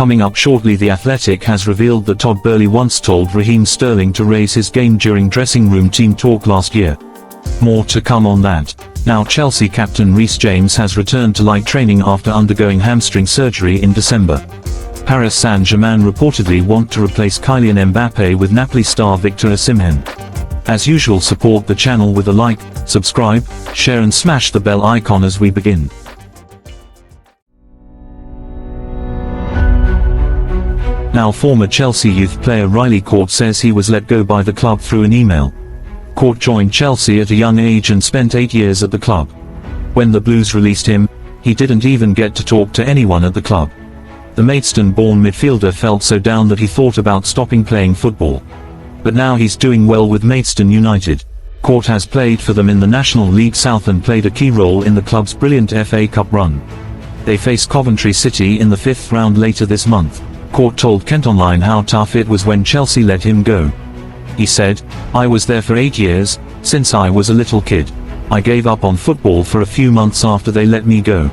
Coming up shortly, The Athletic has revealed that Todd Boehly once told Raheem Sterling to raise his game during dressing room team talk last year. More to come on that. Now Chelsea captain Reece James has returned to light training after undergoing hamstring surgery in December. Paris Saint-Germain reportedly want to replace Kylian Mbappe with Napoli star Victor Osimhen. As usual, support the channel with a like, subscribe, share and smash the bell icon as we begin. Now former Chelsea youth player Riley Court says he was let go by the club through an email. Court joined Chelsea at a young age and spent 8 years at the club. When the Blues released him, he didn't even get to talk to anyone at the club. The Maidstone-born midfielder felt so down that he thought about stopping playing football. But now he's doing well with Maidstone United. Court has played for them in the National League South and played a key role in the club's brilliant FA Cup run. They face Coventry City in the 5th round later this month. Court told Kent Online how tough it was when Chelsea let him go. He said, "I was there for 8 years, since I was a little kid. I gave up on football for a few months after they let me go.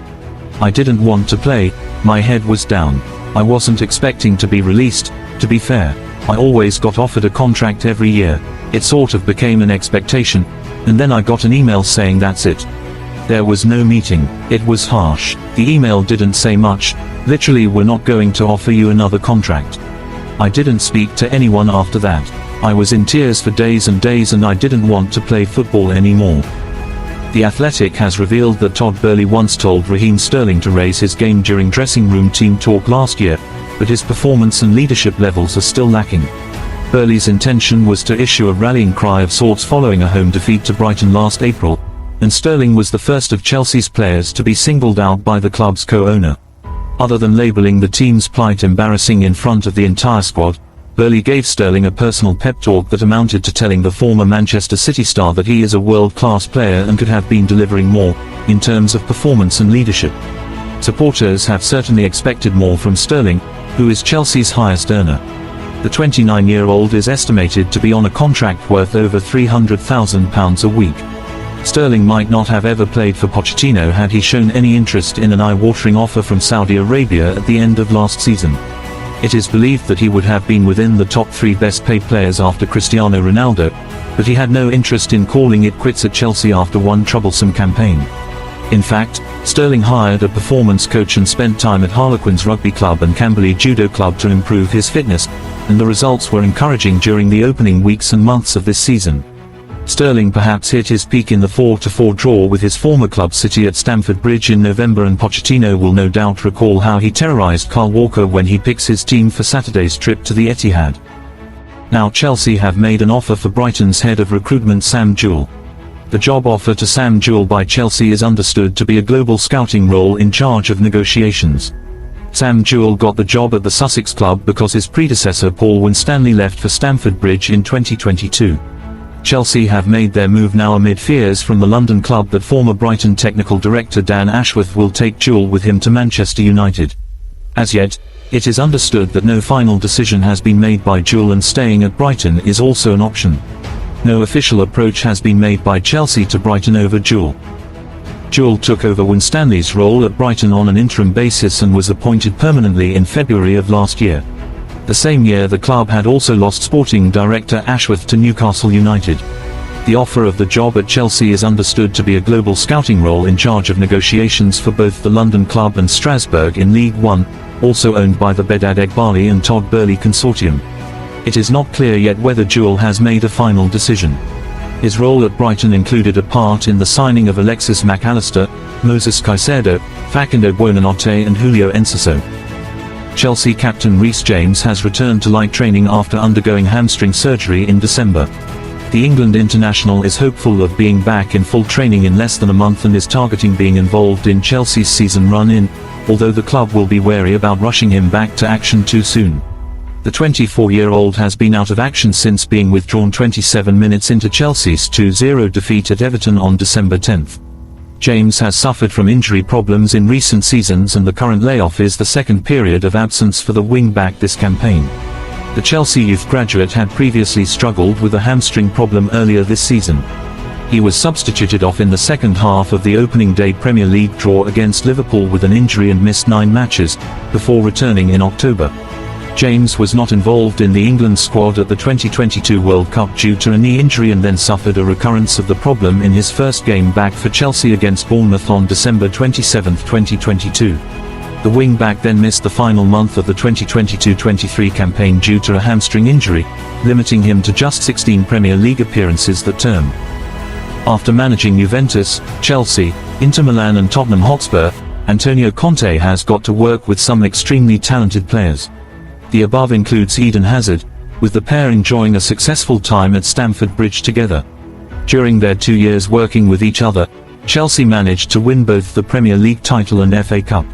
I didn't want to play, my head was down. I wasn't expecting to be released, to be fair. I always got offered a contract every year. It sort of became an expectation, and then I got an email saying that's it. There was no meeting. It was harsh. The email didn't say much, literally, we're not going to offer you another contract. I didn't speak to anyone after that. I was in tears for days and days and I didn't want to play football anymore." The Athletic has revealed that Todd Boehly once told Raheem Sterling to raise his game during dressing room team talk last year, but his performance and leadership levels are still lacking. Boehly's intention was to issue a rallying cry of sorts following a home defeat to Brighton last April, and Sterling was the first of Chelsea's players to be singled out by the club's co-owner. Other than labelling the team's plight embarrassing in front of the entire squad, Boehly gave Sterling a personal pep talk that amounted to telling the former Manchester City star that he is a world-class player and could have been delivering more, in terms of performance and leadership. Supporters have certainly expected more from Sterling, who is Chelsea's highest earner. The 29-year-old is estimated to be on a contract worth over £300,000 a week. Sterling might not have ever played for Pochettino had he shown any interest in an eye-watering offer from Saudi Arabia at the end of last season. It is believed that he would have been within the top 3 best-paid players after Cristiano Ronaldo, but he had no interest in calling it quits at Chelsea after one troublesome campaign. In fact, Sterling hired a performance coach and spent time at Harlequins Rugby Club and Camberley Judo Club to improve his fitness, and the results were encouraging during the opening weeks and months of this season. Sterling perhaps hit his peak in the 4-4 draw with his former club City at Stamford Bridge in November, and Pochettino will no doubt recall how he terrorised Kyle Walker when he picks his team for Saturday's trip to the Etihad. Now Chelsea have made an offer for Brighton's head of recruitment Sam Jewell. The job offer to Sam Jewell by Chelsea is understood to be a global scouting role in charge of negotiations. Sam Jewell got the job at the Sussex club because his predecessor Paul Winstanley left for Stamford Bridge in 2022. Chelsea have made their move now amid fears from the London club that former Brighton technical director Dan Ashworth will take Jewell with him to Manchester United. As yet, it is understood that no final decision has been made by Jewell, and staying at Brighton is also an option. No official approach has been made by Chelsea to Brighton over Jewell. Jewell took over Winstanley's role at Brighton on an interim basis and was appointed permanently in February of last year. The same year the club had also lost sporting director Ashworth to Newcastle United. The offer of the job at Chelsea is understood to be a global scouting role in charge of negotiations for both the London club and Strasbourg in League One, also owned by the Bedad Eghbali and Todd Boehly consortium. It is not clear yet whether Jewell has made a final decision. His role at Brighton included a part in the signing of Alexis Mac Allister, Moses Caicedo, Facundo Buonanotte and Julio Enciso. Chelsea captain Reece James has returned to light training after undergoing hamstring surgery in December. The England international is hopeful of being back in full training in less than a month and is targeting being involved in Chelsea's season run-in, although the club will be wary about rushing him back to action too soon. The 24-year-old has been out of action since being withdrawn 27 minutes into Chelsea's 2-0 defeat at Everton on December 10. James has suffered from injury problems in recent seasons, and the current layoff is the second period of absence for the wing-back this campaign. The Chelsea youth graduate had previously struggled with a hamstring problem earlier this season. He was substituted off in the second half of the opening day Premier League draw against Liverpool with an injury and missed 9 matches, before returning in October. James was not involved in the England squad at the 2022 World Cup due to a knee injury and then suffered a recurrence of the problem in his first game back for Chelsea against Bournemouth on December 27, 2022. The wing-back then missed the final month of the 2022-23 campaign due to a hamstring injury, limiting him to just 16 Premier League appearances that term. After managing Juventus, Chelsea, Inter Milan and Tottenham Hotspur, Antonio Conte has got to work with some extremely talented players. The above includes Eden Hazard, with the pair enjoying a successful time at Stamford Bridge together. During their 2 years working with each other, Chelsea managed to win both the Premier League title and FA Cup.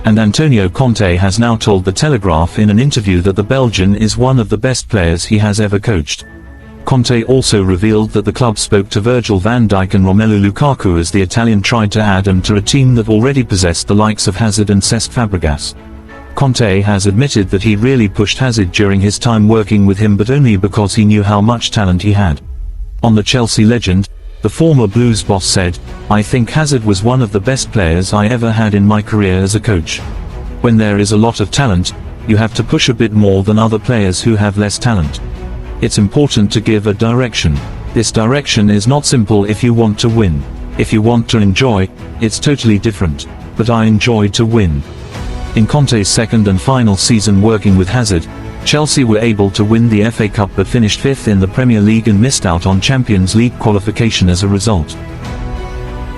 And Antonio Conte has now told The Telegraph in an interview that the Belgian is one of the best players he has ever coached. Conte also revealed that the club spoke to Virgil van Dijk and Romelu Lukaku as the Italian tried to add them to a team that already possessed the likes of Hazard and Cesc Fabregas. Conte has admitted that he really pushed Hazard during his time working with him, but only because he knew how much talent he had. On the Chelsea legend, the former Blues boss said, "I think Hazard was one of the best players I ever had in my career as a coach. When there is a lot of talent, you have to push a bit more than other players who have less talent. It's important to give a direction. This direction is not simple if you want to win. If you want to enjoy, it's totally different. But I enjoy to win." In Conte's second and final season working with Hazard, Chelsea were able to win the FA Cup but finished 5th in the Premier League and missed out on Champions League qualification as a result.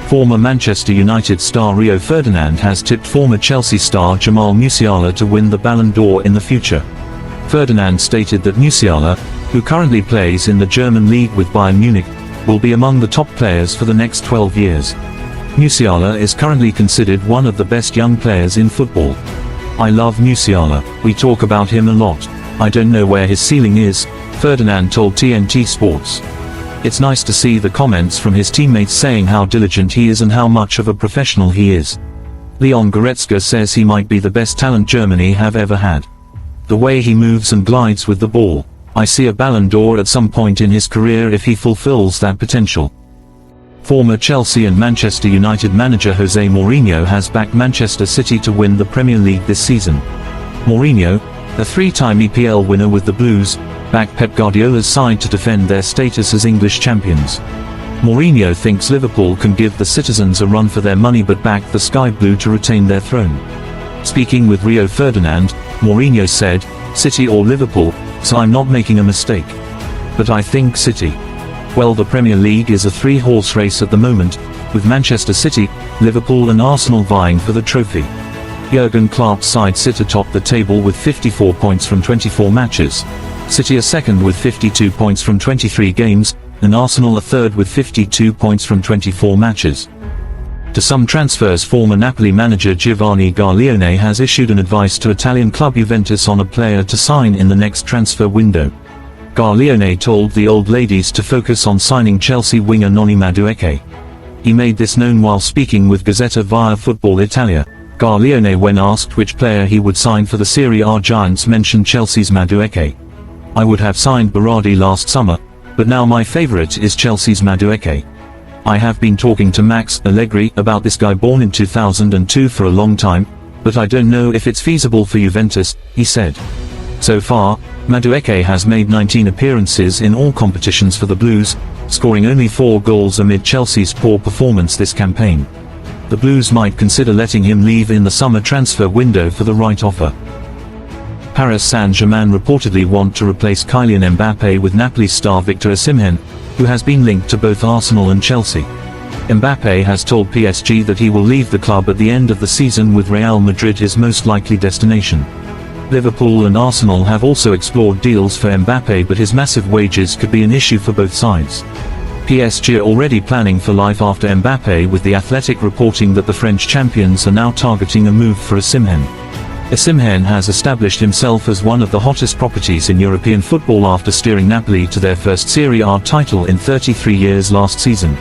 Former Manchester United star Rio Ferdinand has tipped former Chelsea star Jamal Musiala to win the Ballon d'Or in the future. Ferdinand stated that Musiala, who currently plays in the German league with Bayern Munich, will be among the top players for the next 12 years. Musiala is currently considered one of the best young players in football. "I love Musiala, we talk about him a lot. I don't know where his ceiling is," Ferdinand told TNT Sports. "It's nice to see the comments from his teammates saying how diligent he is and how much of a professional he is. Leon Goretzka says he might be the best talent Germany have ever had. The way he moves and glides with the ball. I see a Ballon d'Or at some point in his career if he fulfills that potential." Former Chelsea and Manchester United manager Jose Mourinho has backed Manchester City to win the Premier League this season. Mourinho, a 3-time EPL winner with the Blues, backed Pep Guardiola's side to defend their status as English champions. Mourinho thinks Liverpool can give the citizens a run for their money but backed the Sky Blue to retain their throne. Speaking with Rio Ferdinand, Mourinho said, "City or Liverpool, so I'm not making a mistake. But I think City. Well, the Premier League is a 3-horse race at the moment, with Manchester City, Liverpool and Arsenal vying for the trophy. Jurgen Klopp's side sit atop the table with 54 points from 24 matches. City are second with 52 points from 23 games, and Arsenal are third with 52 points from 24 matches." To some transfers, former Napoli manager Giovanni Garlione has issued an advice to Italian club Juventus on a player to sign in the next transfer window. Garlione told the old ladies to focus on signing Chelsea winger Noni Madueke. He made this known while speaking with Gazzetta via Football Italia. Garlione, when asked which player he would sign for the Serie A giants, mentioned Chelsea's Madueke. "I would have signed Berardi last summer, but now my favorite is Chelsea's Madueke. I have been talking to Max Allegri about this guy born in 2002 for a long time, but I don't know if it's feasible for Juventus," he said. So far, Madueke has made 19 appearances in all competitions for the Blues, scoring only 4 goals amid Chelsea's poor performance this campaign. The Blues might consider letting him leave in the summer transfer window for the right offer. Paris Saint-Germain reportedly want to replace Kylian Mbappé with Napoli star Victor Osimhen, who has been linked to both Arsenal and Chelsea. Mbappé has told PSG that he will leave the club at the end of the season, with Real Madrid his most likely destination. Liverpool and Arsenal have also explored deals for Mbappé, but his massive wages could be an issue for both sides. PSG are already planning for life after Mbappé, with The Athletic reporting that the French champions are now targeting a move for Osimhen. Osimhen has established himself as one of the hottest properties in European football after steering Napoli to their first Serie A title in 33 years last season.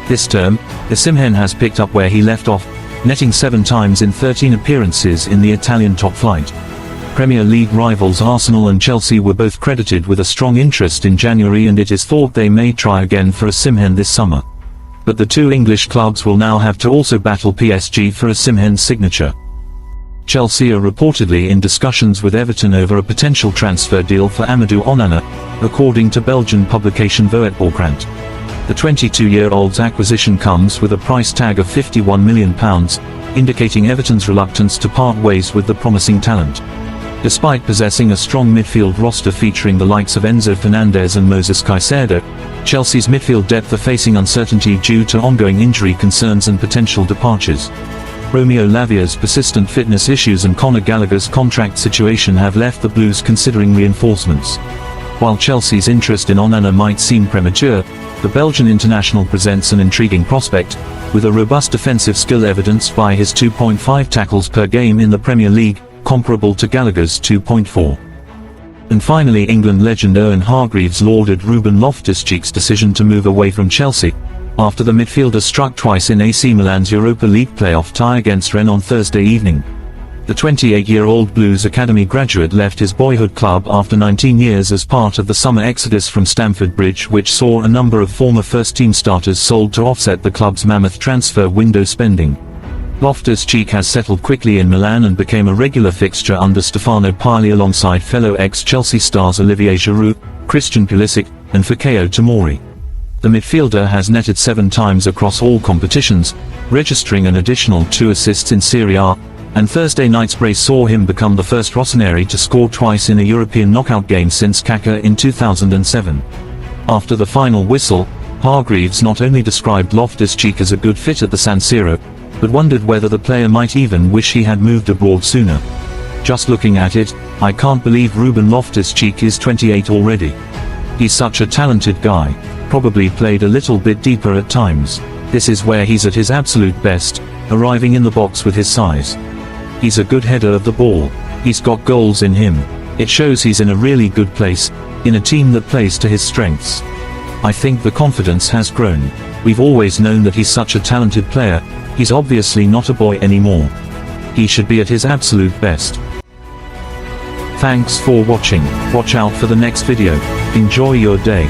This term, Osimhen has picked up where he left off, netting 7 times in 13 appearances in the Italian top flight. Premier League rivals Arsenal and Chelsea were both credited with a strong interest in January, and it is thought they may try again for Osimhen this summer. But the two English clubs will now have to also battle PSG for Osimhen's signature. Chelsea are reportedly in discussions with Everton over a potential transfer deal for Amadou Onana, according to Belgian publication Voetbalkrant. The 22-year-old's acquisition comes with a price tag of £51 million, indicating Everton's reluctance to part ways with the promising talent. Despite possessing a strong midfield roster featuring the likes of Enzo Fernandez and Moses Caicedo, Chelsea's midfield depth are facing uncertainty due to ongoing injury concerns and potential departures. Romeo Lavia's persistent fitness issues and Conor Gallagher's contract situation have left the Blues considering reinforcements. While Chelsea's interest in Onana might seem premature, the Belgian international presents an intriguing prospect, with a robust defensive skill evidenced by his 2.5 tackles per game in the Premier League, comparable to Gallagher's 2.4. And finally, England legend Owen Hargreaves lauded Ruben Loftus-Cheek's decision to move away from Chelsea, after the midfielder struck twice in AC Milan's Europa League playoff tie against Rennes on Thursday evening. The 28-year-old Blues Academy graduate left his boyhood club after 19 years as part of the summer exodus from Stamford Bridge, which saw a number of former first-team starters sold to offset the club's mammoth transfer window spending. Loftus-Cheek has settled quickly in Milan and became a regular fixture under Stefano Pioli alongside fellow ex-Chelsea stars Olivier Giroud, Christian Pulisic, and Fikayo Tomori. The midfielder has netted 7 times across all competitions, registering an additional 2 assists in Serie A, and Thursday night's brace saw him become the first Rossoneri to score twice in a European knockout game since Kaká in 2007. After the final whistle, Hargreaves not only described Loftus-Cheek as a good fit at the San Siro, but wondered whether the player might even wish he had moved abroad sooner. "Just looking at it, I can't believe Ruben Loftus-Cheek is 28 already. He's such a talented guy, probably played a little bit deeper at times. This is where he's at his absolute best, arriving in the box with his size. He's a good header of the ball, he's got goals in him. It shows he's in a really good place, in a team that plays to his strengths. I think the confidence has grown. We've always known that he's such a talented player, he's obviously not a boy anymore. He should be at his absolute best." Thanks for watching. Watch out for the next video. Enjoy your day.